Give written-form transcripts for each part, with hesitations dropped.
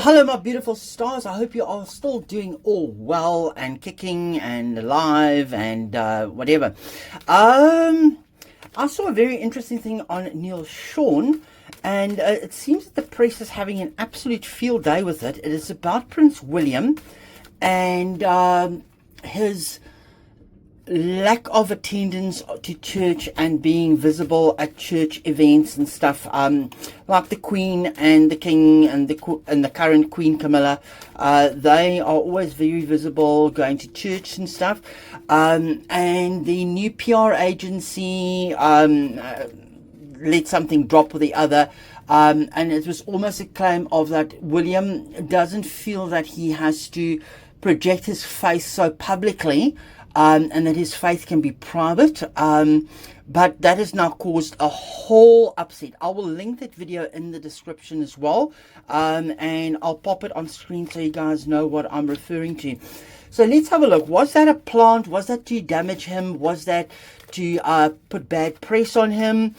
Hello my beautiful stars, I hope you are still doing all well and kicking and alive and whatever. I saw a very interesting thing on Neil Sean, and it seems that the press is having an absolute field day with it. It is about Prince William and his lack of attendance to church and being visible at church events and stuff, like the Queen and the King and the current Queen Camilla. They are always very visible going to church and stuff, and the new PR agency let something drop or the other, and it was almost a claim of that William doesn't feel that he has to project his face so publicly, and that his faith can be private, but that has now caused a whole upset. I will link that video in the description as well, and I'll pop it on screen so you guys know what I'm referring to. So let's have a look. Was that a plant? Was that to damage him? Was that to put bad press on him?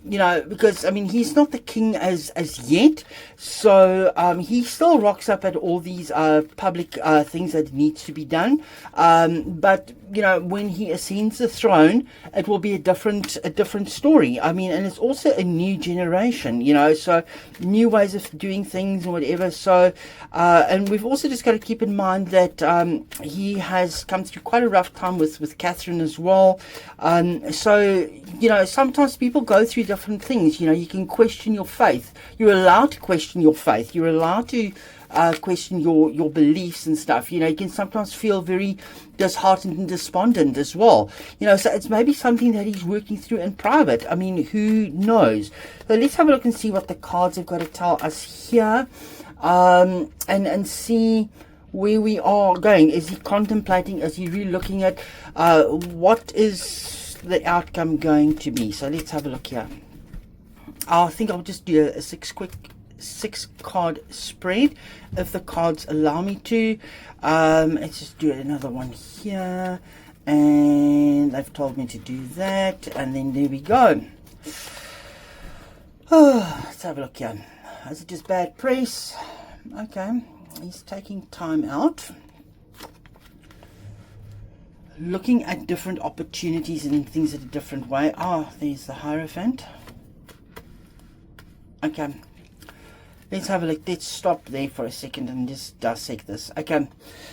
You know, because I mean, he's not the king as yet, so he still rocks up at all these public things that needs to be done. But you know, when he ascends the throne, it will be a different story. I mean, and it's also a new generation, you know, so new ways of doing things and whatever. So, and we've also just got to keep in mind that he has come through quite a rough time with Catherine as well. So you know, sometimes people go through different things. You know, you can question your faith. You're allowed to question your faith. You're allowed to question your beliefs and stuff. You know, you can sometimes feel very disheartened and despondent as well. You know, so it's maybe something that he's working through in private. I mean, who knows? So let's have a look and see what the cards have got to tell us here, and see where we are going. Is he contemplating? Is he really looking at what is the outcome going to be? So let's have a look here. I think I'll just do a six card spread if the cards allow me to. Let's just do another one here, and they've told me to do that, and then there we go. Let's have a look here. Is it just bad press? Okay, he's taking time out, looking at different opportunities and things in a different way. There's the Hierophant. Okay, let's have a look. Let's stop there for a second and just dissect this. Okay,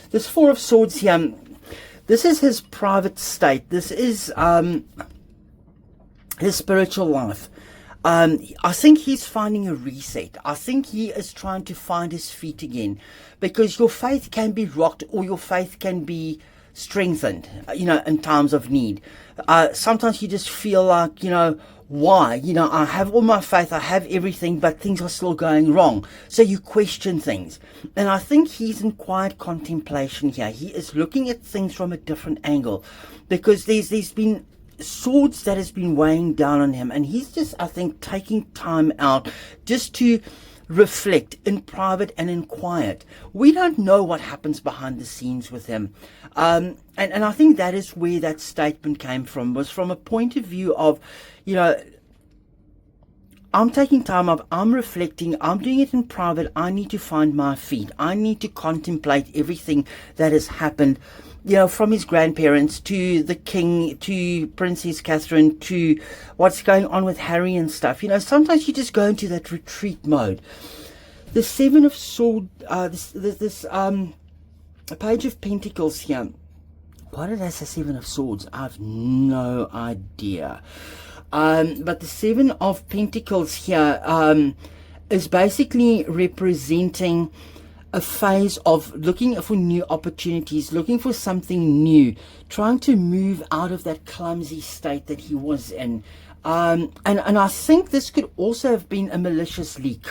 this Four of Swords here, this is his private state. This is his spiritual life. I think he's finding a reset. I think he is trying to find his feet again, because your faith can be rocked or your faith can be strengthened, you know, in times of need. Sometimes you just feel like, you know, why? You know, I have all my faith, I have everything, but things are still going wrong. So you question things. And I think he's in quiet contemplation here. He is looking at things from a different angle, because there's been swords that has been weighing down on him, and he's just, I think, taking time out just to reflect in private and in quiet. We don't know what happens behind the scenes with him, and I think that is where that statement came from, was from a point of view of, you know, I'm taking time up, I'm reflecting, I'm doing it in private, I need to find my feet, I need to contemplate everything that has happened, you know, from his grandparents to the king to Princess Catherine to what's going on with Harry and stuff. You know, sometimes you just go into that retreat mode. The Seven of Swords, this Page of Pentacles here. Why did I say Seven of Swords? I have no idea. But the Seven of Pentacles here is basically representing a phase of looking for new opportunities, looking for something new, trying to move out of that clumsy state that he was in. And I think this could also have been a malicious leak.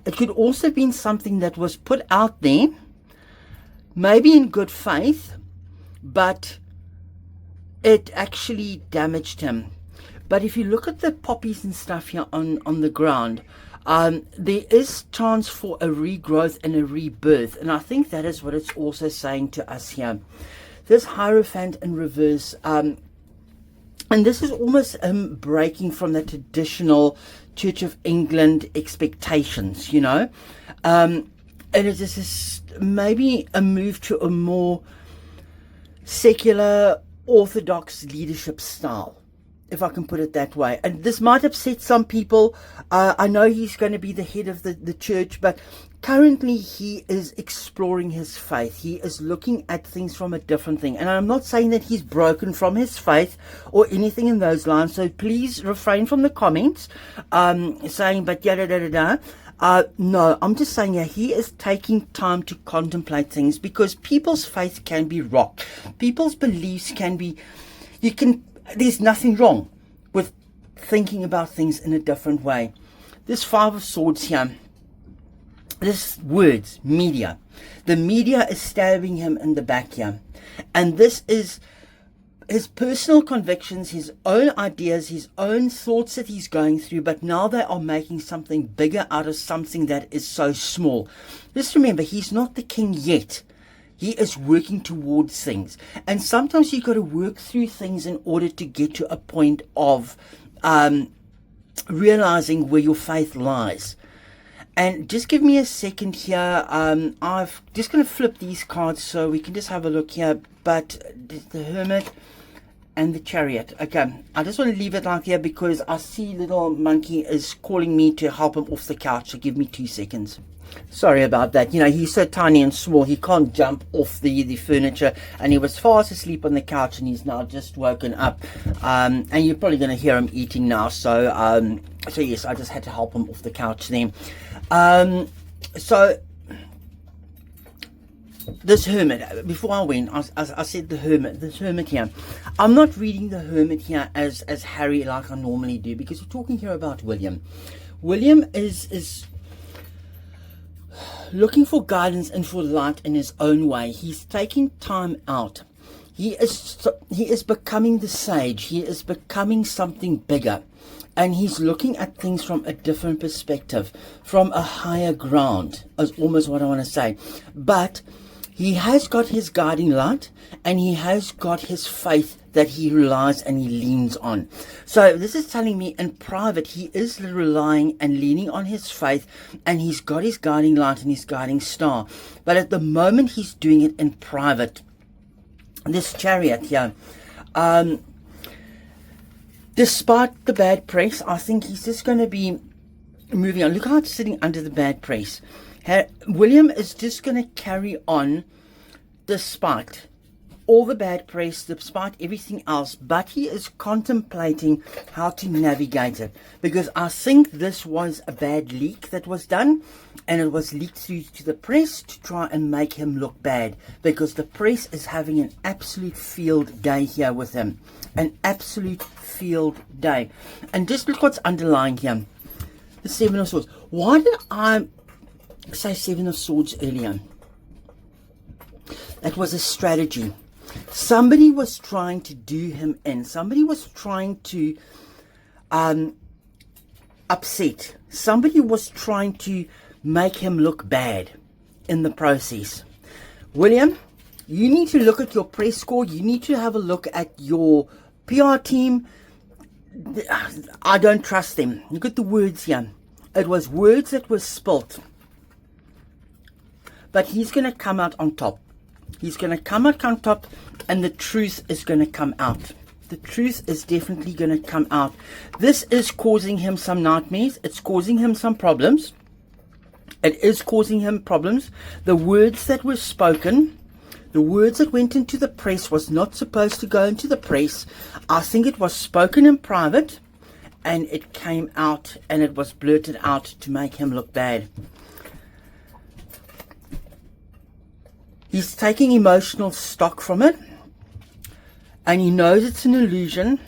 It could also have been something that was put out there, maybe in good faith, but it actually damaged him. But if you look at the poppies and stuff here on the ground, there is chance for a regrowth and a rebirth. And I think that is what it's also saying to us here. This Hierophant in reverse, and this is almost breaking from the traditional Church of England expectations, you know. And it is maybe a move to a more secular, orthodox leadership style, if I can put it that way. And this might upset some people. I know he's going to be the head of the church, but currently he is exploring his faith. He is looking at things from a different thing. And I'm not saying that he's broken from his faith or anything in those lines. So please refrain from the comments saying, but yada da da da. No, I'm just saying, yeah, he is taking time to contemplate things, because people's faith can be rocked. People's beliefs can be, there's nothing wrong with thinking about things in a different way. This Five of Swords here, this words, media. The media is stabbing him in the back here. And this is his personal convictions, his own ideas, his own thoughts that he's going through, but now they are making something bigger out of something that is so small. Just remember, he's not the king yet. He is working towards things. And sometimes you've got to work through things in order to get to a point of realizing where your faith lies. And just give me a second here. I'm just going to flip these cards so we can just have a look here. But the Hermit and the Chariot. Okay, I just want to leave it like here because I see little monkey is calling me to help him off the couch. So give me 2 seconds. Sorry about that. You know, he's so tiny and small, he can't jump off the furniture, and he was fast asleep on the couch, and he's now just woken up. And you're probably going to hear him eating now. So yes, I just had to help him off the couch then. So this Hermit, before I went, I said the Hermit, this Hermit here. I'm not reading the Hermit here as Harry like I normally do, because we're talking here about William. William is looking for guidance and for light in his own way. He's taking time out. He is becoming the sage. He is becoming something bigger. And he's looking at things from a different perspective, from a higher ground, is almost what I want to say. But he has got his guiding light, and he has got his faith that he relies and he leans on. So this is telling me in private, he is relying and leaning on his faith, and he's got his guiding light and his guiding star. But at the moment, he's doing it in private. This Chariot here, despite the bad press, I think he's just going to be moving on. Look how it's sitting under the bad press. William is just going to carry on despite all the bad press, despite everything else, but he is contemplating how to navigate it, because I think this was a bad leak that was done, and it was leaked through to the press to try and make him look bad, because the press is having an absolute field day here with him, an absolute field day. And just look what's underlying here, the Seven of Swords. Why did I say Seven of Swords earlier? That was a strategy. Somebody was trying to do him in. Somebody was trying to upset. Somebody was trying to make him look bad in the process. William, you need to look at your press score. You need to have a look at your PR team. I don't trust them. Look at the words here. It was words that were spilt. But he's going to come out on top. He's going to come out on top, and the truth is going to come out. The truth is definitely going to come out. This is causing him some nightmares. It's causing him some problems. It is causing him problems. The words that were spoken, the words that went into the press was not supposed to go into the press. I think it was spoken in private, and it came out, and it was blurted out to make him look bad. He's taking emotional stock from it, and he knows it's an illusion,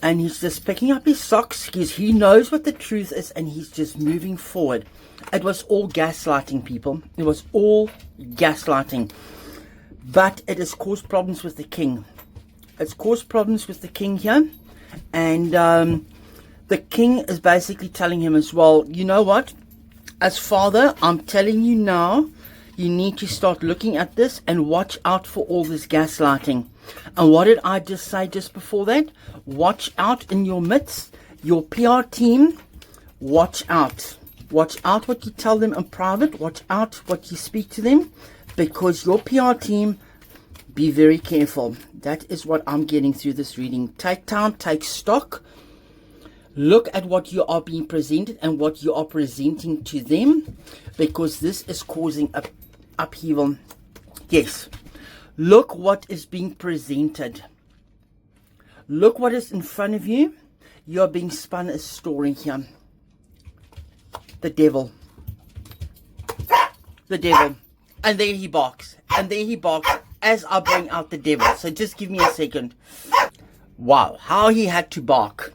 and he's just picking up his socks because he knows what the truth is, and he's just moving forward. It was all gaslighting, people. It was all gaslighting. But it has caused problems with the king. It's caused problems with the king here, and the king is basically telling him as well, you know what? As father, I'm telling you now, you need to start looking at this and watch out for all this gaslighting. And what did I just say just before that? Watch out in your midst, your PR team, watch out. Watch out what you tell them in private. Watch out what you speak to them, because your PR team, be very careful. That is what I'm getting through this reading. Take time, take stock. Look at what you are being presented and what you are presenting to them, because this is causing upheaval. Yes. Look what is being presented. Look what is in front of you. You are being spun a story here. The devil. The devil. And there he barks. And there he barks as I bring out the devil. So just give me a second. Wow. How he had to bark.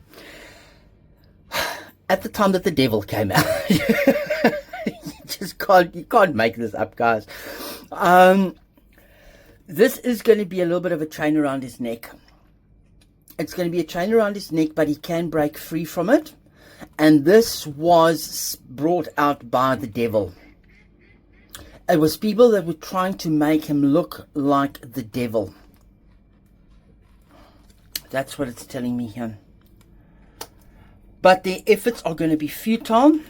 At the time that the devil came out. You can't make this up, guys. This is going to be a little bit of a chain around his neck. It's going to be a chain around his neck, but he can break free from it. And this was brought out by the devil. It was people that were trying to make him look like the devil. That's what it's telling me here. But the efforts are going to be futile,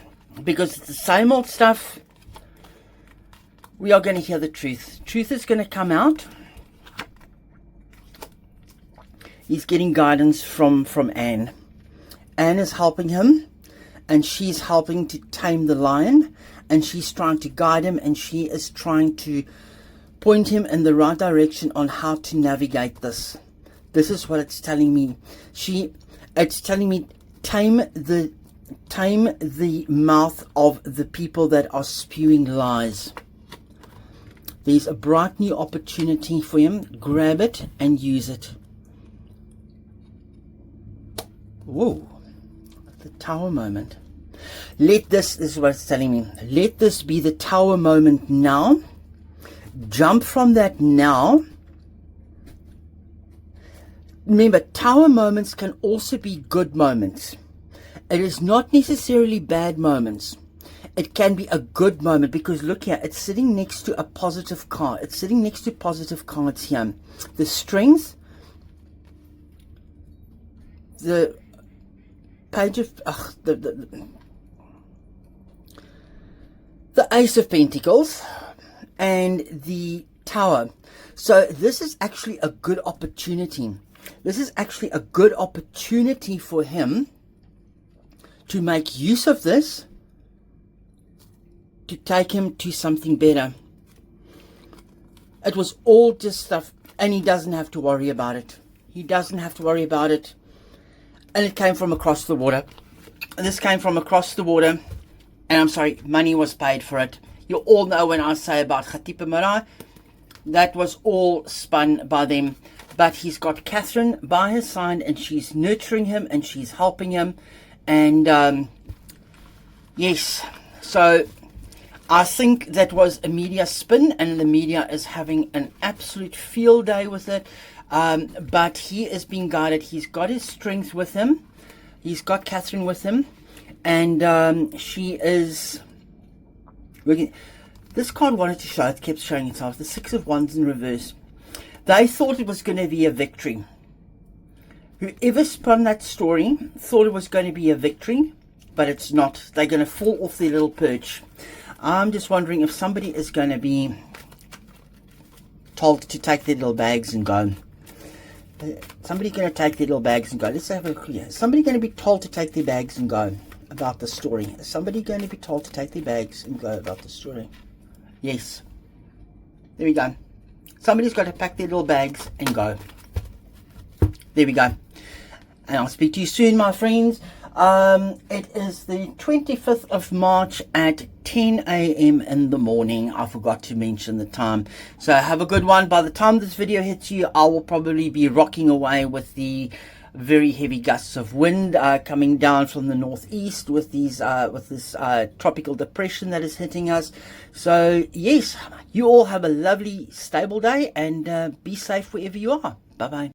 because it's the same old stuff. We are going to hear the truth. Truth is going to come out. He's getting guidance from Anne. Anne is helping him, and she's helping to tame the lion, and she's trying to guide him, and she is trying to point him in the right direction on how to navigate this. This is what it's telling me. It's telling me tame the mouth of the people that are spewing lies. There's a bright new opportunity for him. Grab it and use it. Whoa. The tower moment. This is what it's telling me. Let this be the tower moment now. Jump from that now. Remember, tower moments can also be good moments. It is not necessarily bad moments. It can be a good moment, because look here, it's sitting next to a positive card. It's sitting next to positive cards here. The strength, the page of the Ace of Pentacles, and the Tower. So this is actually a good opportunity. This is actually a good opportunity for him to make use of this, to take him to something better. It was all just stuff, and he doesn't have to worry about it. He doesn't have to worry about it. And it came from across the water. This came from across the water, and I'm sorry, money was paid for it. You all know when I say about Khatipa Marai, that was all spun by them. But he's got Catherine by his side, and she's nurturing him, and she's helping him. And yes, so I think that was a media spin, and the media is having an absolute field day with it. But he is being guided. He's got his strength with him. He's got Catherine with him. And she is working. This card wanted to show, it kept showing itself. The Six of Wands in reverse. They thought it was going to be a victory. Whoever spun that story thought it was going to be a victory, but it's not. They're going to fall off their little perch. I'm just wondering if somebody is going to be told to take their little bags and go. Somebody's going to take their little bags and go. Let's have a look here. Somebody going to be told to take their bags and go about the story. Is somebody going to be told to take their bags and go about the story? Yes. There we go. Somebody's got to pack their little bags and go. There we go. And I'll speak to you soon, my friends. It is the 25th of March at 10 a.m. in the morning. I forgot to mention the time. So have a good one. By the time this video hits you, I will probably be rocking away with the very heavy gusts of wind coming down from the northeast with these this tropical depression that is hitting us. So yes, you all have a lovely stable day, and be safe wherever you are. Bye bye.